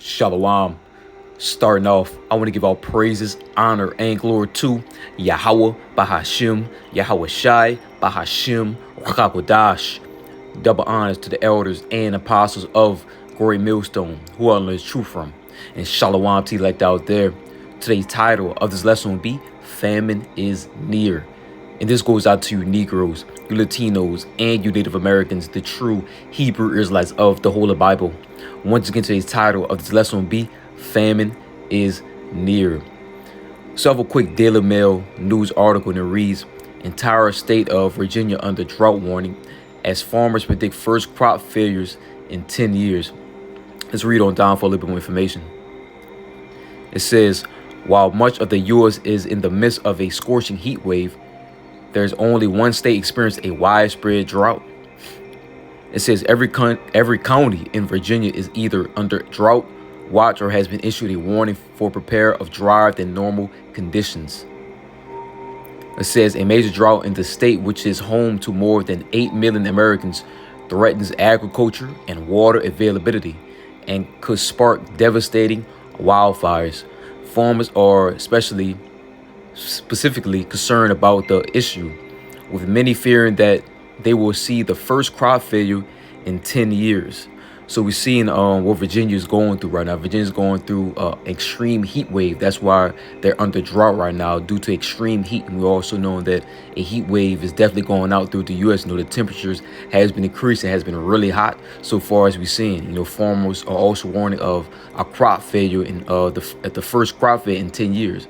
Shalom. Starting off, I want to give all praises, honor, and glory to Yahweh Bahashim, Yahweh Shai Bahashim, Rakakodash. Double honors to the elders and apostles of Glory Millstone, who I learn truth from. And Shalom to you like out there. Today's title of this lesson will be Famine is Near. And this goes out to you Negroes, you Latinos, and you Native Americans, the true Hebrew Israelites of the Holy Bible. Once again, today's title of this lesson will be Famine is Near. So I have a quick Daily Mail news article, and it reads, entire state of Virginia under drought warning as farmers predict first crop failures in 10 years. Let's read on down for a little bit more information. It says, while much of the U.S. is in the midst of a scorching heat wave, there's only one state experiencing a widespread drought. It says every county in Virginia is either under drought watch or has been issued a warning for prepare of drier than normal conditions. It says a major drought in the state, which is home to more than 8 million Americans, threatens agriculture and water availability and could spark devastating wildfires. Farmers are specifically concerned about the issue, with many fearing that they will see the first crop failure in 10 years. So we're seeing what Virginia is going through right now. Virginia is going through extreme heat wave. That's why they're under drought right now due to extreme heat. And we also know that a heat wave is definitely going out through the U.S. The temperatures has been increasing, has been really hot so far as we're seeing. Farmers are also warning of a crop failure at the first crop failure in 10 years.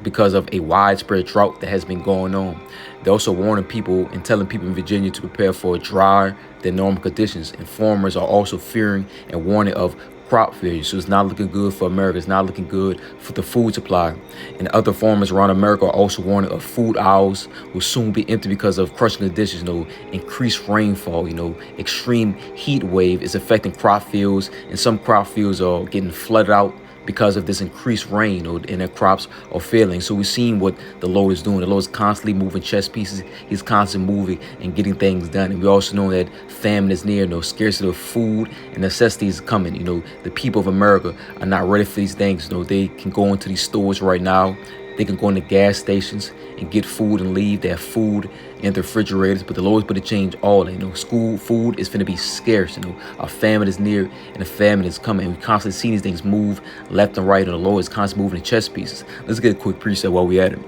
Because of a widespread drought that has been going on. They're also warning people and telling people in Virginia to prepare for drier than normal conditions. And farmers are also fearing and warning of crop failure. So it's not looking good for America. It's not looking good for the food supply. And other farmers around America are also warning of food aisles will soon be empty because of crushing conditions, increased rainfall, extreme heat wave is affecting crop fields, and some crop fields are getting flooded out because of this increased rain, and their crops are failing. So we're seeing what the Lord is doing. The Lord is constantly moving chess pieces. He's constantly moving and getting things done. And we also know that famine is near. Scarcity of food and necessities is coming. The people of America are not ready for these things. They can go into these stores right now. They can go into gas stations and get food and leave. They have food in the refrigerators, but the Lord's going to change all that. School food is going to be scarce. A famine is near and a famine is coming. And we constantly see these things move left and right, and the Lord is constantly moving the chess pieces. Let's get a quick precept while we're at it.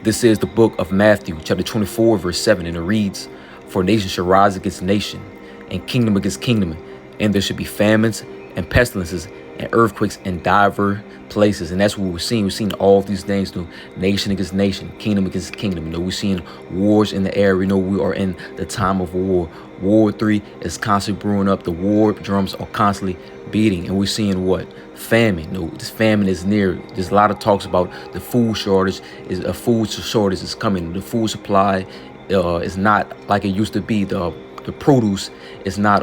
This is the book of Matthew, chapter 24, verse 7, and it reads, for nation shall rise against nation, and kingdom against kingdom, and there should be famines and pestilences and earthquakes in diverse places. And that's what we're seeing. We're seeing all of these things, nation against nation, kingdom against kingdom. We're seeing wars in the air. We are in the time of war. World War III is constantly brewing up. The war drums are constantly beating. And we're seeing what? Famine. This famine is near. There's a lot of talks about the food shortage. A food shortage is coming. The food supply is not like it used to be. The produce is not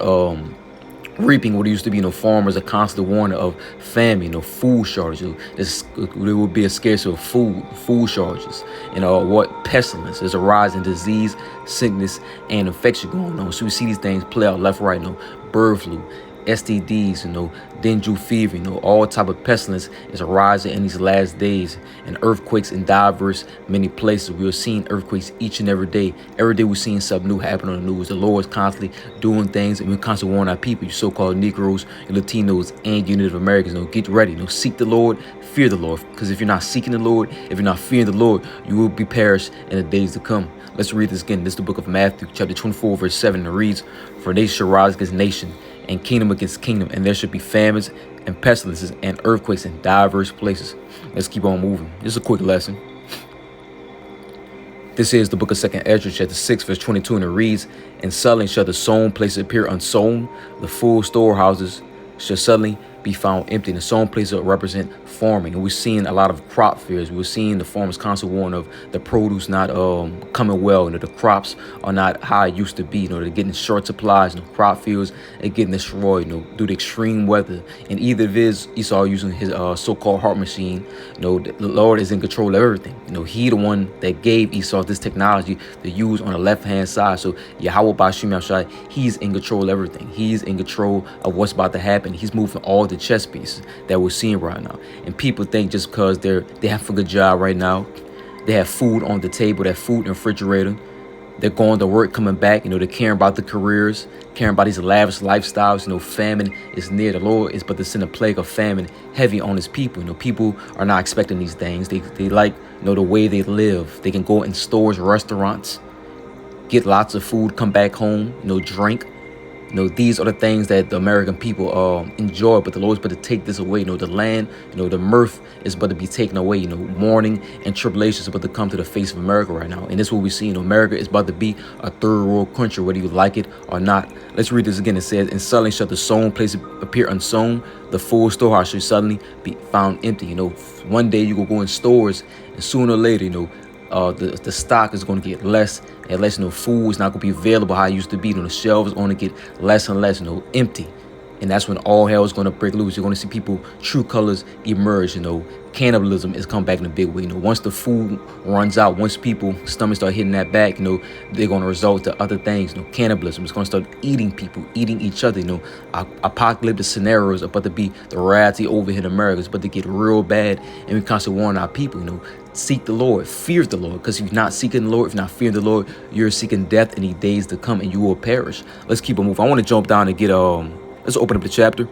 reaping what it used to be. Farmers are constantly warning of famine, food shortages. There will be a scarcity of food shortages, and what pestilence. There's a rise in disease, sickness, and infection going on. So we see these things play out left, right. Bird flu, STDs, dengue fever, all type of pestilence is arising in these last days, and earthquakes in diverse many places. We are seeing earthquakes each and every day. Every day we're seeing something new happen on the news. The Lord is constantly doing things, and we're constantly warning our people, you so-called Negroes, you Latinos, and you Native Americans, get ready. Seek the Lord, fear the Lord, because if you're not seeking the Lord, if you're not fearing the Lord, you will be perished in the days to come. Let's read this again. This is the book of Matthew, chapter 24, verse 7, and it reads, for nation shall rise against nation, and kingdom against kingdom, and there should be famines and pestilences and earthquakes in diverse places. Let's keep on moving. This is a quick lesson. This is the book of 2 Ezra, chapter 6, verse 22, and it reads, and suddenly shall the sown places appear unsown, the full storehouses shall suddenly be found empty. And the sown places represent farming. And we're seeing a lot of crop failures. We're seeing the farmers constantly warn of the produce not coming well. You know, the crops are not how it used to be. You know, they're getting short supplies. You know, crop fields are getting destroyed, you know, due to extreme weather. And either of his Esau using his so-called heart machine. You know, the Lord is in control of everything. You know, he the one that gave Esau this technology to use on the left-hand side. So Yahweh Bashim Yahshai, he's in control of everything. He's in control of what's about to happen. He's moving all the chess pieces that we're seeing right now. And people think just because they have a good job right now, they have food on the table, that food in the refrigerator, they're going to work, coming back, you know, they're caring about the careers, caring about these lavish lifestyles. You know, famine is near. The Lord is but to send a plague of famine heavy on his people. You know, people are not expecting these things. They like, you know, the way they live. They can go in stores, restaurants, get lots of food, come back home, you know, drink. You know, these are the things that the American people enjoy, but the Lord's but to take this away. You know, the land, you know, the mirth is but to be taken away. You know, mourning and tribulation is but to come to the face of America right now. And this is what we see. You know, America is about to be a third world country, whether you like it or not. Let's read this again. It says, and suddenly shall the sown place appear unsown, the full storehouse shall suddenly be found empty. You know, one day you will go in stores, and sooner or later, you know, the stock is going to get less and less. You know, food is not going to be available how it used to be. You know, the shelves are going to get less and less, you know, empty. And that's when all hell is going to break loose. You're going to see people, true colors emerge. You know, cannibalism is come back in a big way. You know, once the food runs out, once people stomachs start hitting that back, you know, they're going to result to other things. You know, cannibalism is going to start eating people, eating each other. You know, apocalyptic scenarios are about to be the reality over here in America. It's about to get real bad, and we constantly warn our people, you know, seek the Lord, fear the Lord, because if you're not seeking the Lord, if you're not fearing the Lord, you're seeking death in the days to come, and you will perish. Let's keep on moving. I want to jump down and get let's open up the chapter.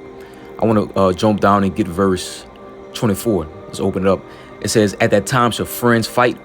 I want to jump down and get verse 24. Let's open it up. It says, at that time shall friends fight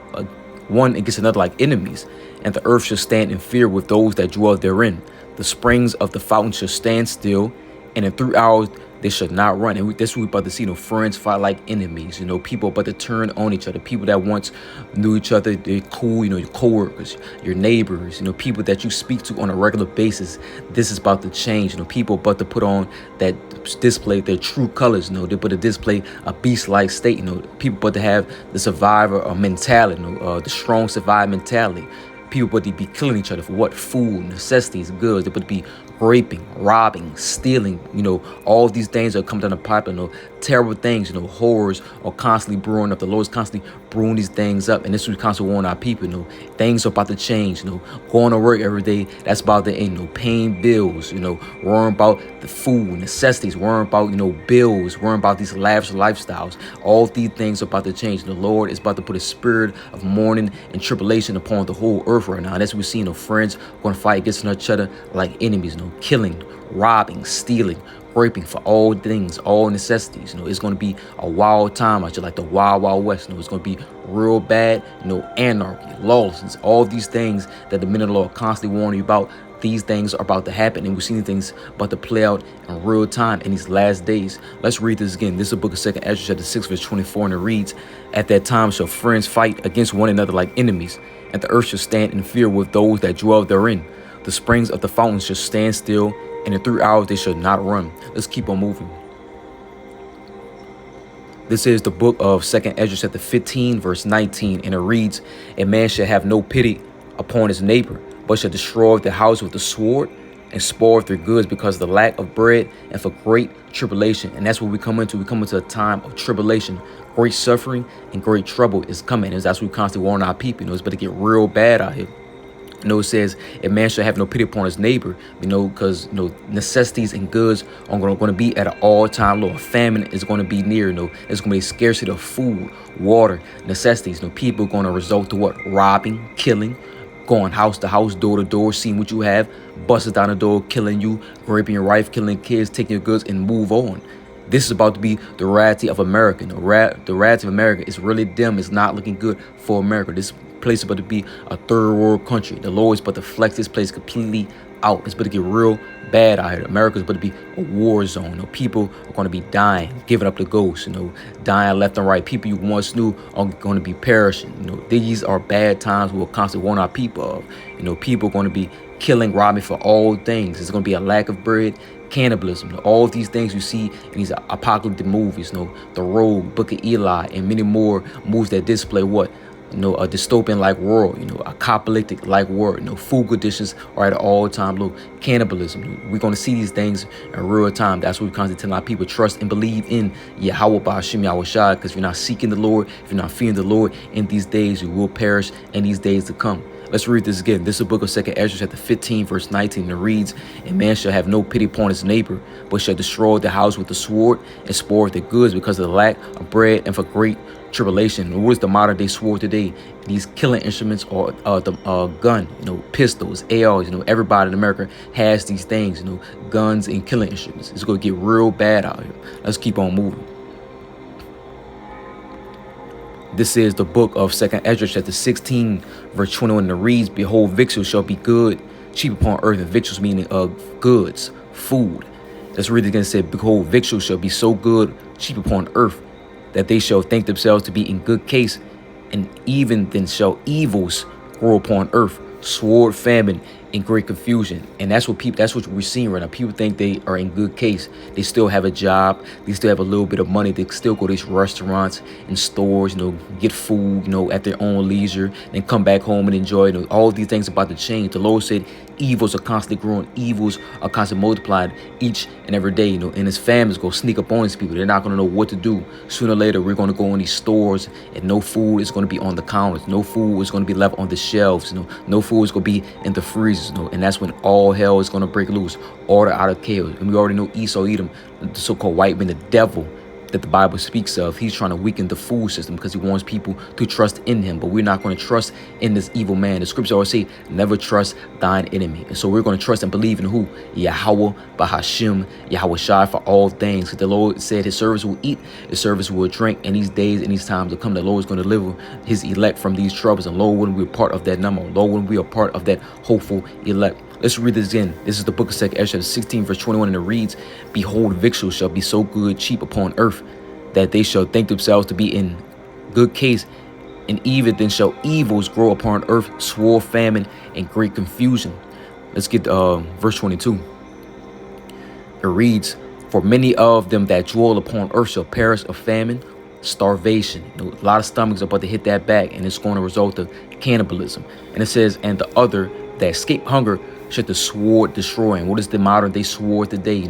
one against another like enemies, and the earth shall stand in fear with those that dwell therein. The springs of the fountain shall stand still, and in 3 hours they should not run. And this is what we're about to see. You know, friends fight like enemies. You know, people about to turn on each other. People that once knew each other, they're cool. You know, your coworkers, your neighbors, you know, people that you speak to on a regular basis. This is about to change. You know, people about to put on that display their true colors. You know, they're about to display a beast-like state. You know, people about to have the survivor mentality. You know, the strong survive mentality. People but they be killing each other for what? Food, necessities, goods. They but be raping, robbing, stealing. You know, all these things are coming down the pipe. You know, terrible things. You know, horrors are constantly brewing up. The Lord's constantly brewing these things up, and this is constantly warning our people. You know, things are about to change. You know, going to work every day, that's about to end. You know, paying bills. You know, worrying about the food, necessities. Worrying about, you know, bills. Worrying about these lavish lifestyles. All these things are about to change. The Lord is about to put a spirit of mourning and tribulation upon the whole earth right now. And that's what we're seeing. You know, friends going to fight against each other like enemies. You know, killing, robbing, stealing, raping for all things, all necessities. You know, it's going to be a wild time out here, like the wild, wild west. You know, it's going to be real bad. You know, anarchy, lawlessness, all these things that the men of the law are constantly warning you about. These things are about to happen, and we're seeing things about to play out in real time in these last days. Let's read this again. This is the book of 2nd Ezra, chapter 6, verse 24, and it reads, at that time shall friends fight against one another like enemies, and the earth shall stand in fear with those that dwell therein. The springs of the fountains shall stand still, and in 3 hours they shall not run. Let's keep on moving. This is the book of 2nd Ezra, chapter 15, verse 19, and it reads, a man shall have no pity upon his neighbor, but shall destroy the house with the sword and spoil their goods because of the lack of bread and for great tribulation. And that's what we come into. We come into a time of tribulation. Great suffering and great trouble is coming. And that's what we constantly warn our people. You know, it's about to get real bad out here. You know, it says a man shall have no pity upon his neighbor, you know, because, you know, necessities and goods are going to be at an all-time low. Famine is going to be near. You know, there's going to be a scarcity of food, water, necessities. You know, people are going to result to what? Robbing, killing, going house to house, door to door, seeing what you have, busting down the door, killing you, raping your wife, killing kids, taking your goods, and move on. This is about to be the reality of America. The reality of America is really dim. It's not looking good for America. This place is about to be a third world country. The Lord is about to flex this place completely out. It's about to get real bad out here. America is about to be a war zone. You know, people are going to be dying, giving up the ghost, you know, dying left and right. People you once knew are going to be perishing. You know, these are bad times we'll constantly warn our people of. You know, people are going to be killing, robbing for all things. There's going to be a lack of bread. cannibalism. All of these things you see in these apocalyptic movies, The Road, Book of Eli, and many more movies that display what? A dystopian-like world, apocalyptic-like world. Food conditions are at an all-time low. Cannibalism. We're going to see these things in real time. That's what we constantly tell our people: trust and believe in Yahweh Ba'Hashem Yahweh Shai. Because if you're not seeking the Lord, if you're not fearing the Lord, in these days you will perish in these days to come. Let's read this again. This is the book of 2 Ezra, chapter 15, verse 19. And it reads, "And man shall have no pity upon his neighbor, but shall destroy the house with the sword and spoil the goods because of the lack of bread and for great tribulation." And what is the modern day sword today? These killing instruments or the gun, pistols, ARs. Everybody in America has these things, guns and killing instruments. It's going to get real bad out here. Let's keep on moving. This is the book of 2 Ezra, chapter 16, verse 21. And it reads, "Behold, victuals shall be good, cheap upon earth." And victuals meaning goods, food. Let's read it again. It said, "Behold, victuals shall be so good, cheap upon earth, that they shall think themselves to be in good case, and even then shall evils grow upon earth, sword, famine, and great confusion." And that's what we're seeing right now. People think they are in good case. They still have a job. They still have a little bit of money. They still go to these restaurants and stores, get food, at their own leisure, and come back home and enjoy. All these things about to change. The Lord said evils are constantly growing. Evils are constantly multiplied each and every day, and his family's going to sneak up on these people. They're not going to know what to do. Sooner or later, we're going to go in these stores, and no food is going to be on the counters. No food is going to be left on the shelves. No food is going to be in the freezers. And that's when all hell is going to break loose. Order out of chaos. And we already know Esau, Edom, the so-called white man, the devil that the Bible speaks of. He's trying to weaken the food system because he wants people to trust in him. But we're not going to trust in this evil man. The scriptures always say, never trust thine enemy. And so we're going to trust and believe in who? Yahweh Ba'Hashem Yahweh Shai for all things. Because the Lord said his servants will eat, his servants will drink. In these days, in these times to come, the Lord is going to deliver his elect from these troubles. And Lord, when we're part of that number, Lord, when we are part of that hopeful elect. Let's read this again. This is the book of 2 Ezra, 16, verse 21, and it reads, "Behold, victuals shall be so good, cheap upon earth, that they shall think themselves to be in good case, and even then shall evils grow upon earth, sword, famine, and great confusion." Let's get verse 22. It reads, "For many of them that dwell upon earth shall perish of famine, starvation." A lot of stomachs are about to hit that back, and it's going to result of cannibalism. And it says, "And the other that escape hunger should the sword destroy." And what is the modern day sword today?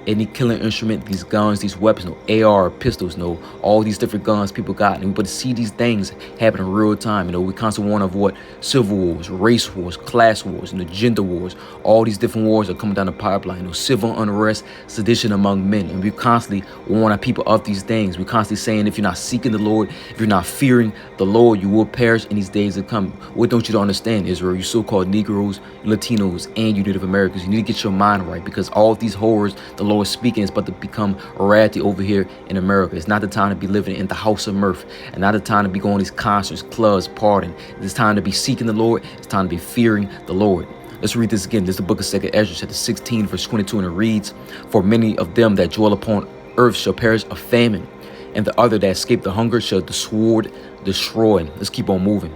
Any killing instrument, these guns, these weapons, AR, pistols, all these different guns people got. And we but see these things happen in real time. We constantly warn of what? Civil wars, race wars, class wars, gender wars. All these different wars are coming down the pipeline. Civil unrest, sedition among men. And we constantly warn our people of these things. We're constantly saying, if you're not seeking the Lord, if you're not fearing the Lord, you will perish in these days to come. What don't you to understand, Israel? You so-called Negroes, Latinos, and you Native Americans. You need to get your mind right, because all of these horrors the Lord is speaking is about to become a reality over here in America. It's not the time to be living in the house of mirth, and not the time to be going to these concerts, clubs, partying. It's time to be seeking the Lord. It's time to be fearing the Lord. Let's read this again. This is the book of 2 Ezra, chapter 16, verse 22, and it reads, "For many of them that dwell upon earth shall perish of famine, and the other that escape the hunger shall the sword destroy." Let's keep on moving.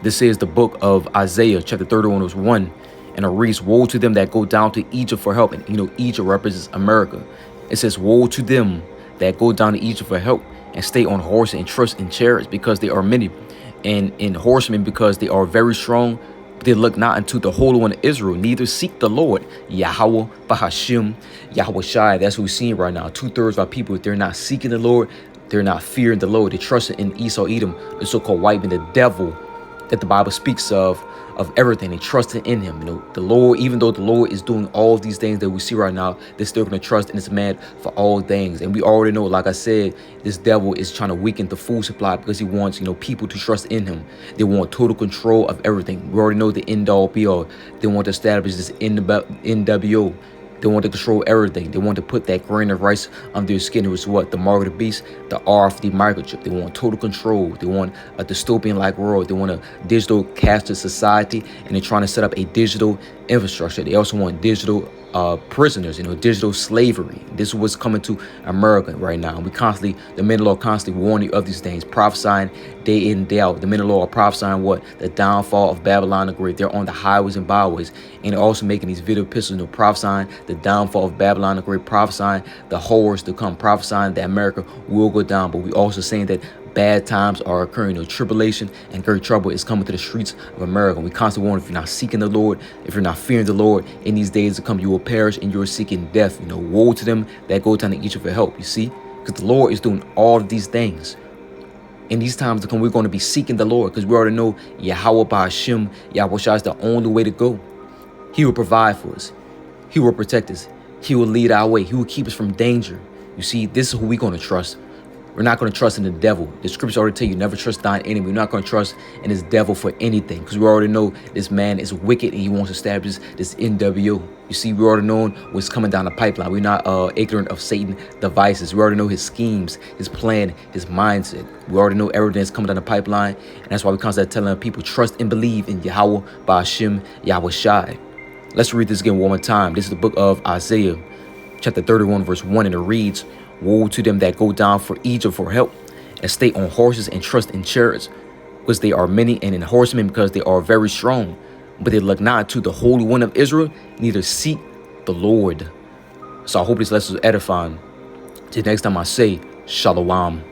This is the book of Isaiah, chapter 31, verse 1. And it reads, "Woe to them that go down to Egypt for help." And Egypt represents America. It says, "Woe to them that go down to Egypt for help, and stay on horses and trust in chariots, because they are many, and in horsemen, because they are very strong. But they look not unto the Holy One of Israel, neither seek the Lord, Yahweh Ba'Hashem Yahweh Shai." That's what we're seeing right now. 2/3 of our people, they're not seeking the Lord. They're not fearing the Lord. They're trusting in Esau, Edom, the so-called white man, the devil that the Bible speaks of everything. They trusted in him. The Lord, even though the Lord is doing all these things that we see right now, they're still going to trust in this man for all things. And we already know, like I said, this devil is trying to weaken the food supply because he wants, people to trust in him. They want total control of everything. We already know the end all be all. They want to establish this NWO. They want to control everything. They want to put that grain of rice under your skin. It was what? The mark of the beast, the RFD microchip. They want total control. They want a dystopian-like world. They want a digital cashless society, and they're trying to set up a digital infrastructure. They also want digital prisoners, digital slavery. This is what's coming to America right now. The men of law constantly warning you of these things, prophesying day in, day out. The men of law are prophesying what? The downfall of Babylon the Great. They're on the highways and byways, and they're also making these video epistles, prophesying the downfall of Babylon the Great, prophesying the horrors to come, prophesying that America will go down. But we also saying that bad times are occurring. Tribulation and great trouble is coming to the streets of America. We constantly warn, if you're not seeking the Lord, if you're not fearing the Lord, in these days to come, you will perish and you are seeking death. Woe to them that go down to each of your help. You see, because the Lord is doing all of these things. In these times to come, we're going to be seeking the Lord, because we already know Yahweh Ba'Hashem, Yahweh Shai is the only way to go. He will provide for us. He will protect us. He will lead our way. He will keep us from danger. You see, this is who we're going to trust. We're not going to trust in the devil. The scriptures already tell you, never trust thine enemy. We're not going to trust in this devil for anything, because we already know this man is wicked and he wants to establish this NWO. You see, we already know what's coming down the pipeline. We're not ignorant of Satan's devices. We already know his schemes, his plan, his mindset. We already know everything that's coming down the pipeline. And that's why we constantly telling people, trust and believe in Yahweh Ba'Hashem, Yahweh Shai. Let's read this again one more time. This is the book of Isaiah, chapter 31, verse 1, and it reads, woe to them that go down for Egypt for help, and stay on horses and trust in chariots, because they are many, and in horsemen, because they are very strong. But they look not to the Holy One of Israel, neither seek the Lord. So I hope this lesson is edifying. Till next time I say, Shalom.